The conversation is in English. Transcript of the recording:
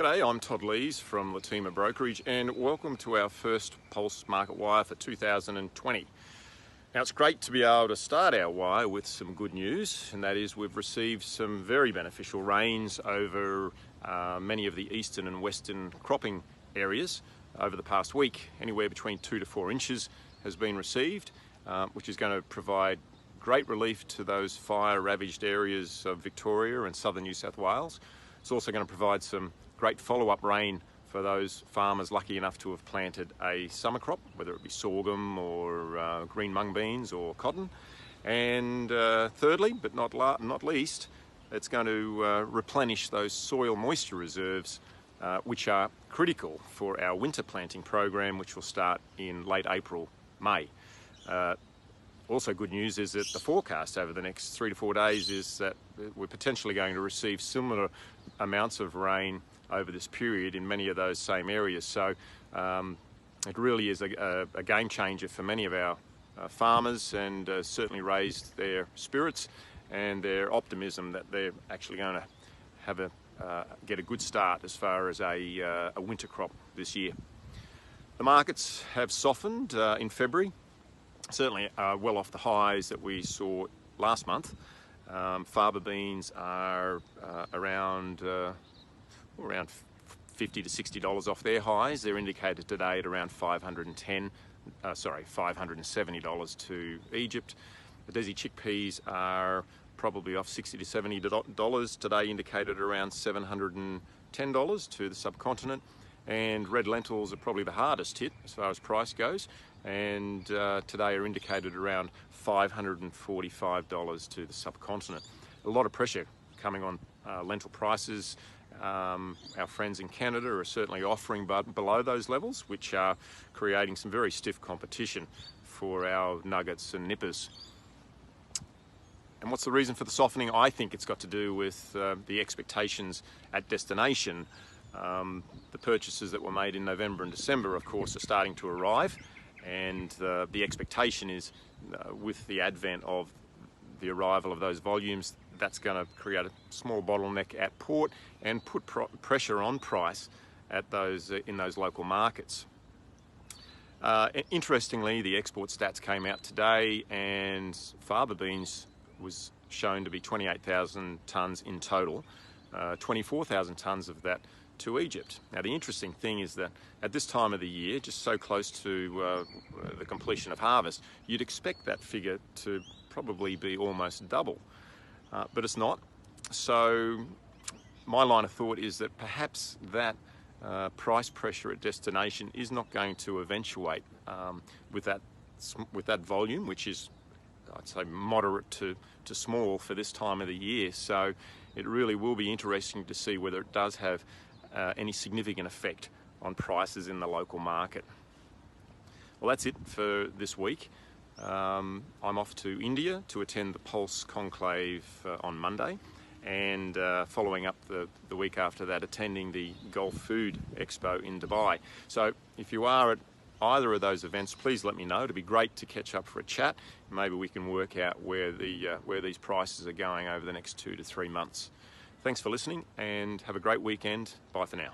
G'day, I'm Todd Lees from Latima Brokerage and welcome to our first Pulse Market Wire for 2020. Now it's great to be able to start our wire with some good news, and that is we've received some very beneficial rains over many of the eastern and western cropping areas over the past week. Anywhere between 2 to 4 inches has been received, which is going to provide great relief to those fire-ravaged areas of Victoria and southern New South Wales. It's also going to provide some great follow-up rain for those farmers lucky enough to have planted a summer crop, whether it be sorghum or green mung beans or cotton. And thirdly, but not least, it's going to replenish those soil moisture reserves, which are critical for our winter planting program, which will start in late April, May. Also good news is that the forecast over the next 3 to 4 days is that we're potentially going to receive similar amounts of rain over this period in many of those same areas. So it really is a game changer for many of our farmers, and certainly raised their spirits and their optimism that they're actually going to have get a good start as far as a winter crop this year. The markets have softened in February. Certainly well off the highs that we saw last month. Faba beans are around $50 to $60 off their highs. They're indicated today at around $570 to Egypt. The Desi chickpeas are probably off $60 to $70 today, indicated around $710 to the subcontinent. And red lentils are probably the hardest hit as far as price goes, and today are indicated around $545 to the subcontinent. A lot of pressure coming on lentil prices. Our friends in Canada are certainly offering below those levels, which are creating some very stiff competition for our nuggets and nippers. And what's the reason for the softening? I think it's got to do with the expectations at destination. The purchases that were made in November and December, of course, are starting to arrive, and the expectation is with the advent of the arrival of those volumes, that's going to create a small bottleneck at port and put pressure on price at those in those local markets. Interestingly, the export stats came out today, and faba beans was shown to be 28,000 tonnes in total, 24,000 tonnes of that to Egypt. Now the interesting thing is that at this time of the year, just so close to the completion of harvest, you'd expect that figure to probably be almost double, but it's not. So my line of thought is that perhaps that price pressure at destination is not going to eventuate with that volume, which is, I'd say, moderate to small for this time of the year. So it really will be interesting to see whether it does have any significant effect on prices in the local market. Well, that's it for this week. I'm off to India to attend the Pulse Conclave on Monday, and following up the week after that, attending the Gulf Food Expo in Dubai. So if you are at either of those events, please let me know. It'd be great to catch up for a chat. Maybe we can work out where these prices are going over the next 2 to 3 months. Thanks for listening, and have a great weekend. Bye for now.